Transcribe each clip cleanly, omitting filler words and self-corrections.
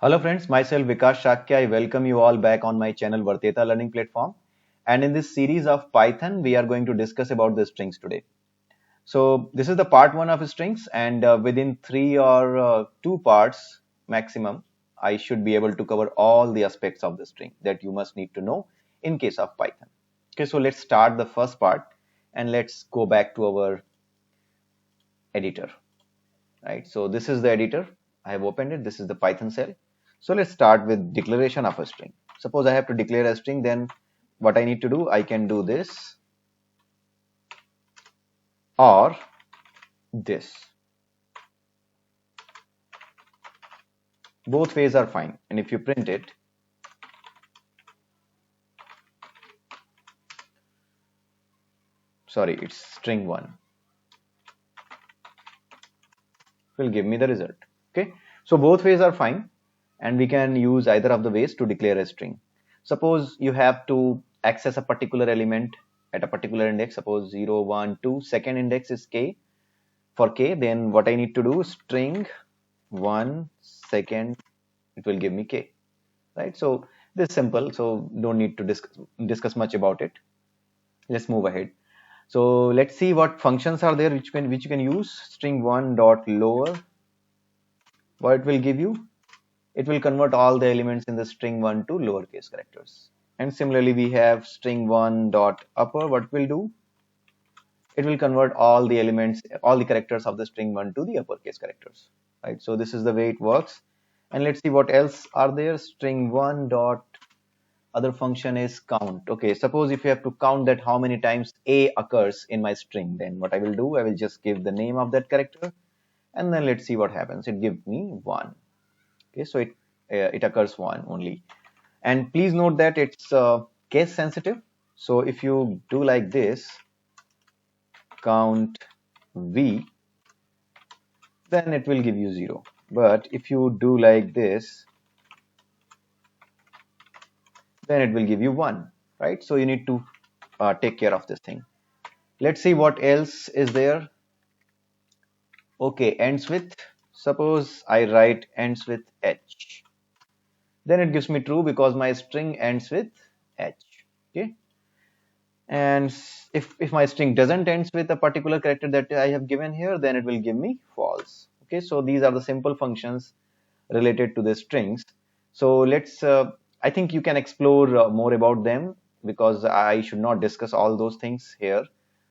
Hello friends, myself Vikas Shakya. I welcome you all back on my channel Varteta Learning Platform. And in this series of Python, we are going to discuss about the strings today. So this is the part one of strings, and within three or two parts maximum, I should be able to cover all the aspects of the string that you must need to know in case of Python. Okay, so let's start the first part and let's go back to our editor. Right, so this is the editor. I have opened it. This is the Python shell. So let's start with declaration of a string. Suppose I have to declare a string, then what I need to do, I can do this or this. Both ways are fine. And if you print it, sorry, it's string one, will give me the result. Okay, so both ways are fine, and we can use either of the ways to declare a string. Suppose you have to access a particular element at a particular index, suppose 0, 1, 2, second index is k. For k, then what I need to do, string 1 second, it will give me k, right? So this is simple, so don't need to discuss much about it. Let's move ahead. So let's see what functions are there which you can use. String 1 dot lower, what it will give you, it will convert all the elements in the string 1 to lowercase characters. And similarly, we have string 1 dot upper, what it will do, it will convert all the elements, all the characters of the string 1 to the uppercase characters, right? So this is the way it works. And let's see what else are there. String 1 dot other function is count. Okay, suppose if you have to count that how many times a occurs in my string, then what I will do, I will just give the name of that character, and then let's see what happens. It gives me 1. Okay, so it occurs 1 only. And please note that it's case sensitive. So if you do like this, count v, then it will give you 0. But if you do like this, then it will give you 1, right? So you need to take care of this thing. Let's see what else is there. Okay, ends with, suppose I write ends with h, then it gives me true because my string ends with h. Okay, and if my string doesn't ends with a particular character that I have given here, then it will give me false. Okay, so these are the simple functions related to the strings. So let's I think you can explore more about them, because I should not discuss all those things here,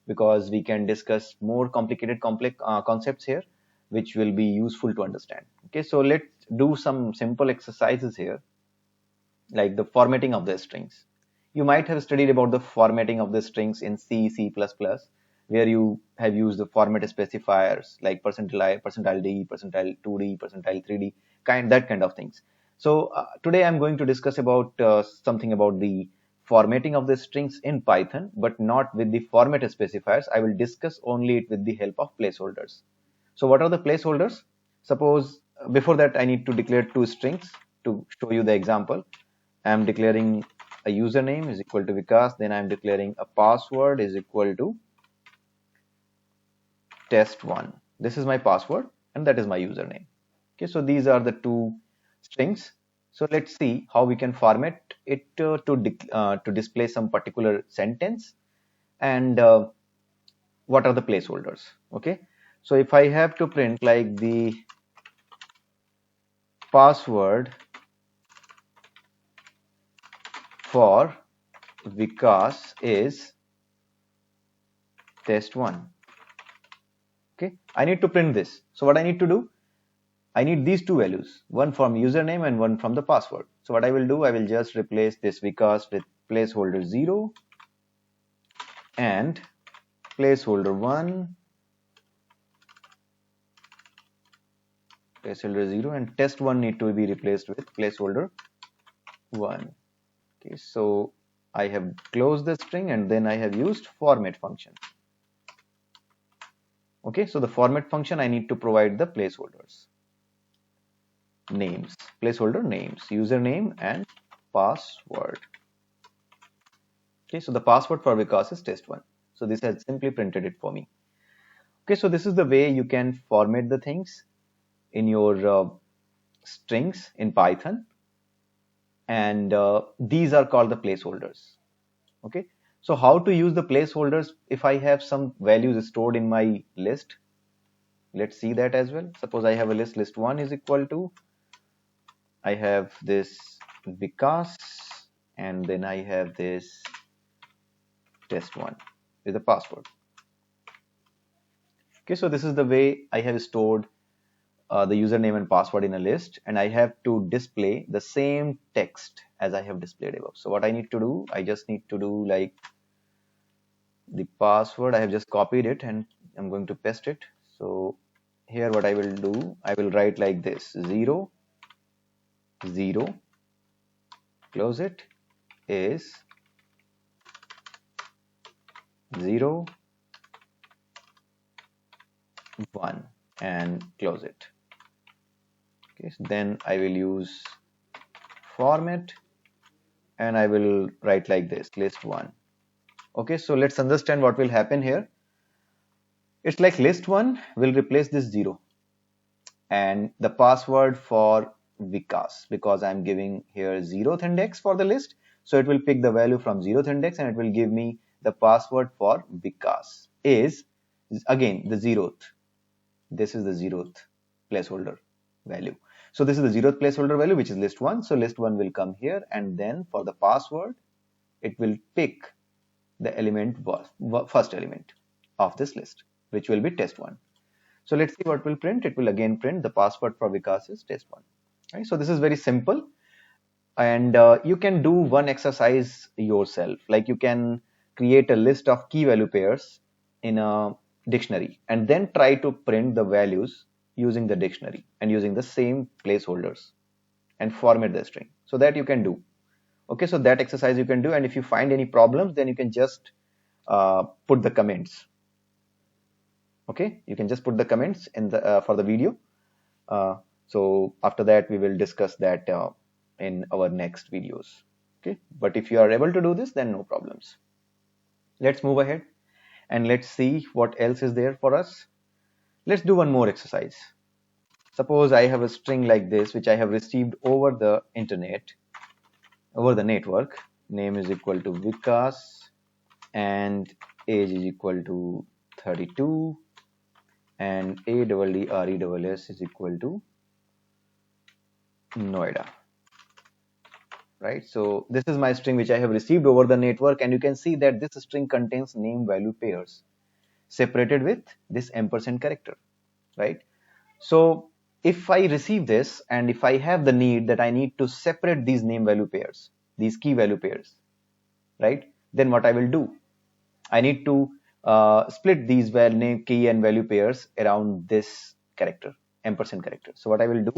because we can discuss more complicated complex concepts here which will be useful to understand. Okay, so let's do some simple exercises here, like the formatting of the strings. You might have studied about the formatting of the strings in C, C++, where you have used the format specifiers like %i, %d, %2d, %3d, that kind of things. So today I'm going to discuss about something about the formatting of the strings in Python, but not with the format specifiers. I will discuss only it with the help of placeholders. So what are the placeholders? Suppose before that I need to declare two strings to show you the example. I am declaring a username is equal to Vikas, then I am declaring a password is equal to test1. This is my password and that is my username. Okay, so these are the two strings. So let's see how we can format it to display some particular sentence, and what are the placeholders. Okay, so if I have to print like the password for Vikas is test1. Okay, I need to print this. So what I need to do, I need these two values, one from username and one from the password. So what I will do, I will just replace this Vikas with placeholder 0 and placeholder 1, placeholder 0, and test1 need to be replaced with placeholder 1. Okay, so I have closed the string and then I have used format function. Okay, so the format function, I need to provide the placeholders, names, placeholder names, username and password. Okay, so the password for Vikas is test1. So this has simply printed it for me. Okay, so this is the way you can format the things in your strings in Python, and these are called the placeholders. Okay, so how to use the placeholders if I have some values stored in my list? Let's see that as well. Suppose I have a list1 is equal to, I have this Vikas, and then I have this test1 with the password. Okay, so this is the way I have stored the username and password in a list, and I have to display the same text as I have displayed above. So what I need to do, I just need to do like the password, I have just copied it and I'm going to paste it. So here what I will do, I will write like this: 0 0, close it, is 0 1, and close it. Okay, so then I will use format and I will write like this: list1. Okay, so let's understand what will happen here. It's like list1 will replace this 0 and the password for Vikas, because I'm giving here 0th index for the list. So it will pick the value from 0th index and it will give me the password for Vikas is again the 0th. This is the 0th placeholder value. So this is the 0th placeholder value, which is list1. So list1 will come here, and then for the password, it will pick the element, first element of this list, which will be test1. So let's see what will print. It will again print the password for Vikas is test1. Right? So this is very simple, and you can do one exercise yourself. Like you can create a list of key value pairs in a dictionary and then try to print the values using the dictionary and using the same placeholders and format the string. So that you can do. Okay, so that exercise you can do, and if you find any problems, then you can just put the comments. Okay, you can just put the comments in the for the video. So after that we will discuss that in our next videos. Okay, but if you are able to do this, then no problems. Let's move ahead and let's see what else is there for us. Let's do one more exercise. Suppose I have a string like this which I have received over the internet, over the network. Name is equal to Vikas and age is equal to 32 and AEERESS is equal to Noida. Right, so this is my string which I have received over the network, and you can see that this string contains name value pairs separated with this ampersand character. Right, so if I receive this and if I have the need that I need to separate these name value pairs, these key value pairs, right, then what I will do, I need to split these name, key and value pairs around this character, ampersand character. So what I will do,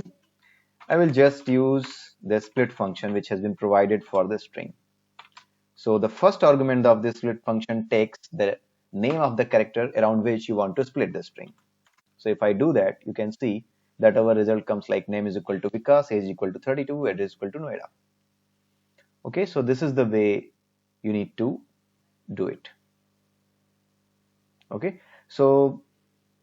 I will just use the split function which has been provided for the string. So the first argument of this split function takes the name of the character around which you want to split the string. So if I do that, you can see that our result comes like name is equal to Vikas, age is equal to 32, address is equal to Noida. Okay, so this is the way you need to do it. Okay, so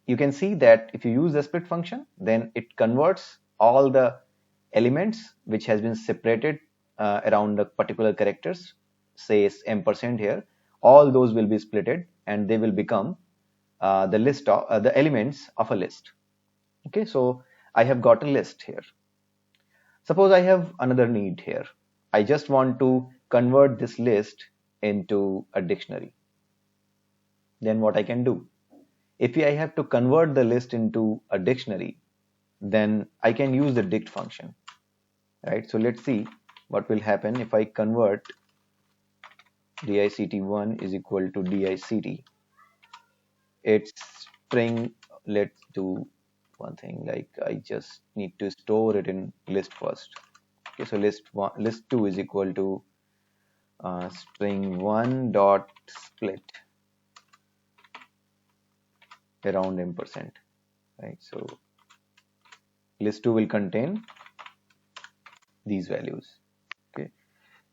you can see that if you use the split function, then it converts all the elements which has been separated around the particular characters, say ampersand here, all those will be splitted and they will become the list of the elements of a list. Okay, so I have got a list here. Suppose I have another need here. I just want to convert this list into a dictionary. Then what I can do? If I have to convert the list into a dictionary, then I can use the dict function. Right, so let's see what will happen if I convert dict1 is equal to dict. It's string. Let's do one thing, like I just need to store it in list first. Okay, so list2 is equal to string1 dot split around ampersand. Right, so list2 will contain these values. Okay,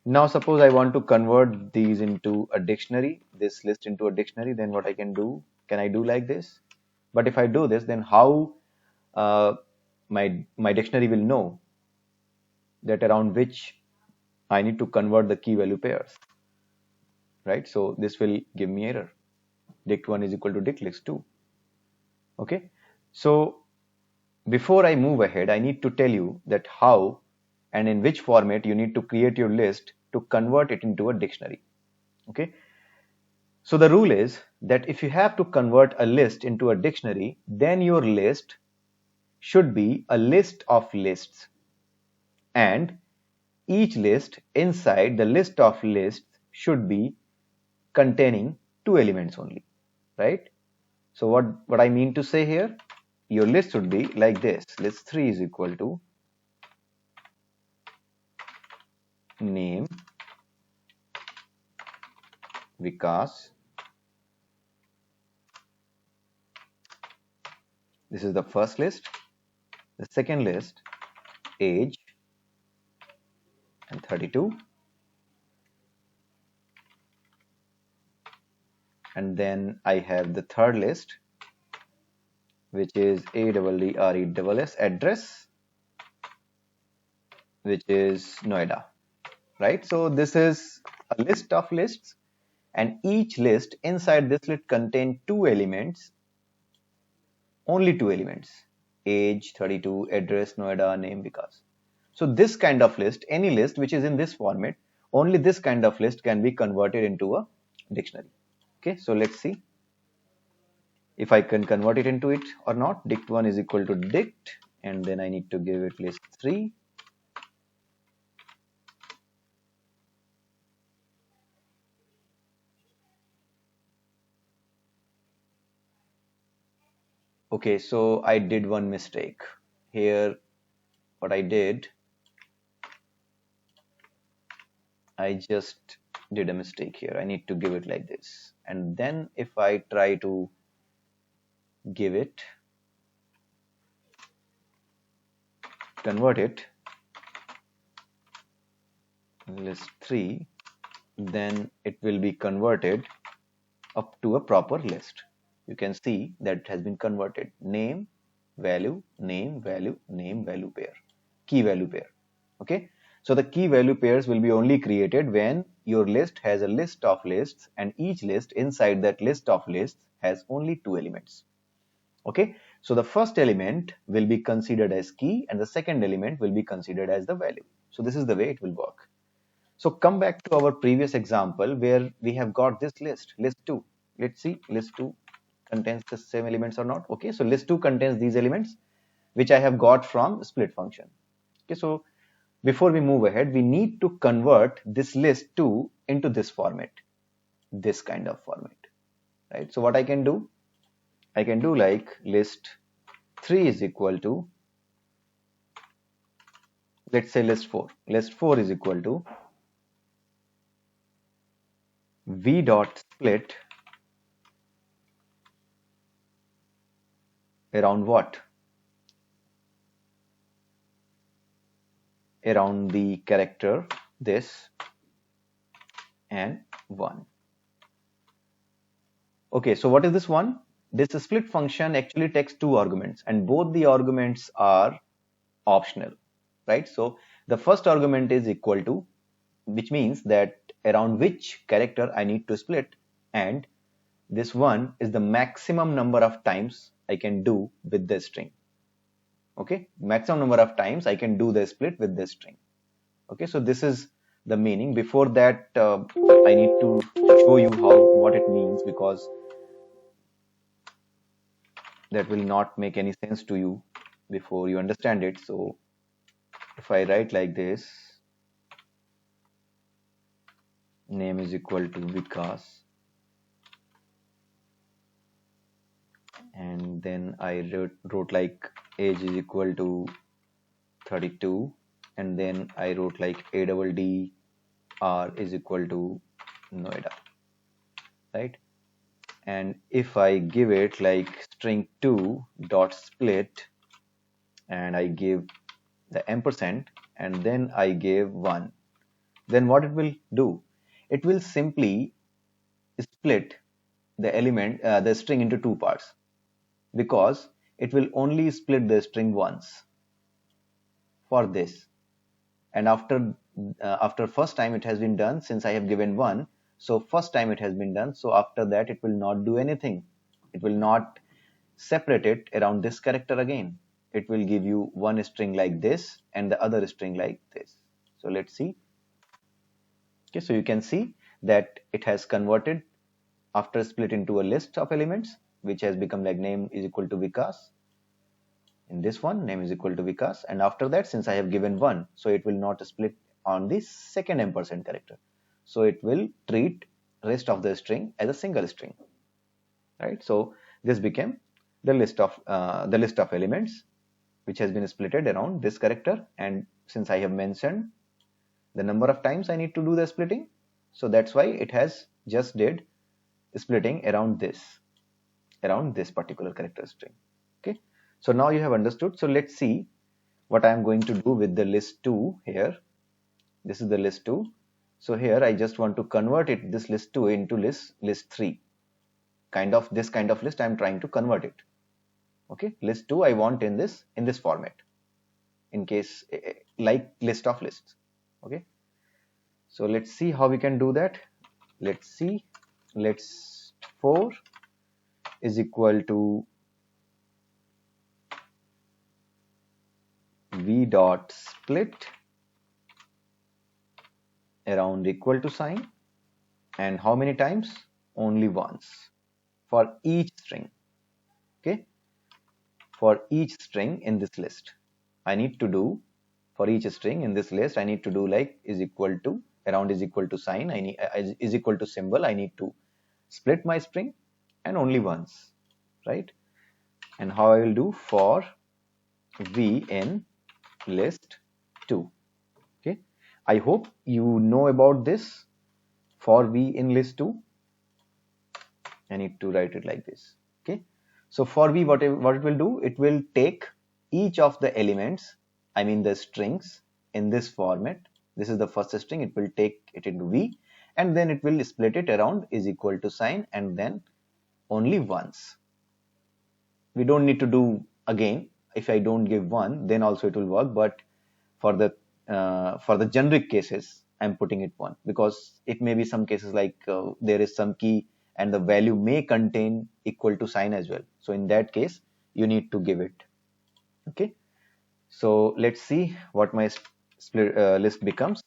now suppose I want to convert these into a dictionary, this list into a dictionary, then what I can do, can I do like this? But if I do this, then how my dictionary will know that around which I need to convert the key value pairs, right? So this will give me error. Dict1 is equal to dictlist2. Okay. So before I move ahead, I need to tell you that how and in which format you need to create your list to convert it into a dictionary. Okay. So the rule is that if you have to convert a list into a dictionary, then your list should be a list of lists, and each list inside the list of lists should be containing two elements only, right? So what I mean to say here, your list should be like this. List3 is equal to name Vikas. This is the first list. The second list, age and 32. And then I have the third list, which is ADDRESS, address, which is Noida, right? So this is a list of lists, and each list inside this list contain two elements, only two elements, age, 32, address, Noida, name, Vikas. So this kind of list, any list which is in this format, only this kind of list can be converted into a dictionary. Okay, so let's see if I can convert it into it or not. Dict1 is equal to dict, and then I need to give it list3. Okay, so I did one mistake here. What I did, I just did a mistake here. I need to give it like this, and then if I try to give it, convert it, list3, then it will be converted up to a proper list. You can see that it has been converted. Name, value, name, value, name, value pair, key value pair. Okay. So the key value pairs will be only created when your list has a list of lists, and each list inside that list of lists has only two elements. Okay. So the first element will be considered as key, and the second element will be considered as the value. So this is the way it will work. So come back to our previous example where we have got this list, list2. Let's see, list2 contains the same elements or not. Okay, so list2 contains these elements which I have got from split function. Okay, so before we move ahead, we need to convert this list2 into this format, this kind of format, right? So what I can do like list3 is equal to, let's say list4. List4 is equal to v dot split around what? Around the character this and 1. Okay, so what is this one? This split function actually takes two arguments, and both the arguments are optional, right? So the first argument is equal to, which means that around which character I need to split, and this one is the maximum number of times I can do with this string. Okay, maximum number of times I can do the split with this string. Okay, so this is the meaning. Before that, I need to show you what it means, because that will not make any sense to you before you understand it. So if I write like this, name is equal to Vikas, and then I wrote like age is equal to 32, and then I wrote like ADDR is equal to Noida, right? And if I give it like string2 dot split, and I give the ampersand, and then I gave 1, then what it will do? It will simply split the element, the string into two parts, because it will only split the string once for this. and after first time it has been done, since I have given 1, so first time it has been done, so after that it will not do anything. It will not separate it around this character again. It will give you one string like this and the other string like this. So let's see. Okay, so you can see that it has converted after split into a list of elements, which has become like name is equal to Vikas. In this one, name is equal to Vikas, and after that, since I have given 1, so it will not split on the second ampersand character. So it will treat rest of the string as a single string, right? So this became the list of elements which has been splitted around this character, and since I have mentioned the number of times I need to do the splitting, so that's why it has just did splitting around this particular character string. Okay, so now you have understood. So let's see what I am going to do with the list 2 here. This is the list 2. So here I just want to convert this list 2 into list 3. This kind of list I am trying to convert it. Okay, list 2 I want in this format, in case like list of lists. Okay, so let's see how we can do that. Let's see, list 4 is equal to v dot split around equal to sign, and how many times? Only once for each string. Okay, for each string in this list I need to do, for each string in this list I need to do like is equal to, around is equal to sign, I need is equal to symbol, I need to split my string, and only once, right? And how I will do for v in list 2. Okay, I hope you know about this. For v in list 2, I need to write it like this. Okay, so for v, what it will do, it will take each of the elements, I mean the strings, in this format. This is the first string, it will take it into v, and then it will split it around is equal to sign, and then only once. We don't need to do again. If I don't give 1, then also it will work, but for the generic cases I'm putting it 1, because it may be some cases like there is some key and the value may contain equal to sign as well. So in that case you need to give it. Okay, so let's see what my list becomes.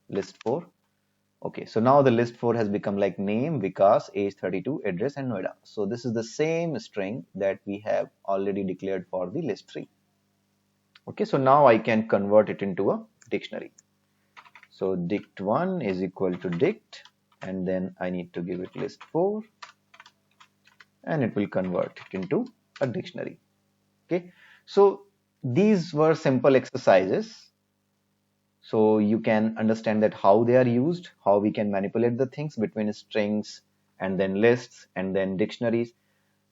List 4. Okay, so now the list 4 has become like name, Vikas, age 32, address, and Noida. So this is the same string that we have already declared for the list 3. Okay, so now I can convert it into a dictionary. So dict1 is equal to dict, and then I need to give it list 4, and it will convert it into a dictionary. Okay, so these were simple exercises, so you can understand that how they are used, how we can manipulate the things between strings and then lists and then dictionaries.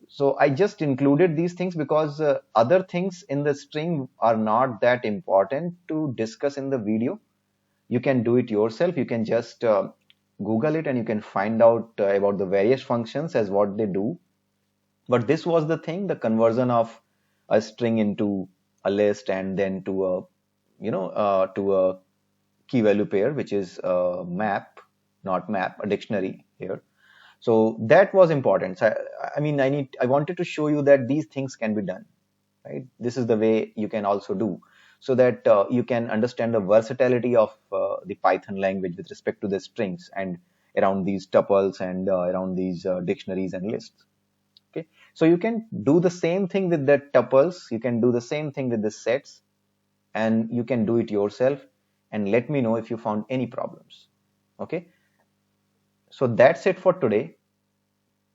So I just included these things because other things in the string are not that important to discuss in the video. You can do it yourself. You can just Google it and you can find out about the various functions as what they do. But this was the thing, the conversion of a string into a list and then to a to a key value pair, which is a map, not map, a dictionary here. So that was important. So I wanted to show you that these things can be done, right? This is the way you can also do, so that you can understand the versatility of the Python language with respect to the strings and around these tuples and around these dictionaries and lists. Okay, so you can do the same thing with the tuples, you can do the same thing with the sets, and you can do it yourself, and let me know if you found any problems. Okay, so that's it for today.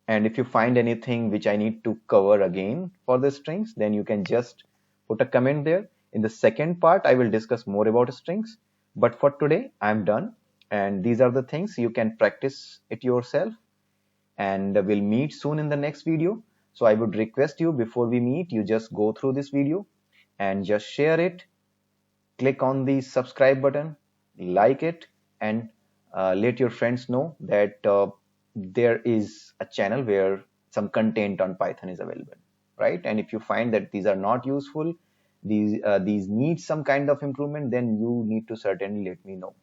And if you find anything which I need to cover again for the strings, then you can just put a comment there. In the second part, I will discuss more about strings. But for today, I'm done. And these are the things you can practice it yourself. And we'll meet soon in the next video. So I would request you, before we meet, you just go through this video and just share it. Click on the subscribe button, like it, and let your friends know that there is a channel where some content on Python is available, right? And if you find that these are not useful, these need some kind of improvement, then you need to certainly let me know.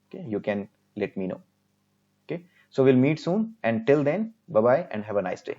Okay, you can let me know. Okay, so we'll meet soon, and till then, bye bye and have a nice day.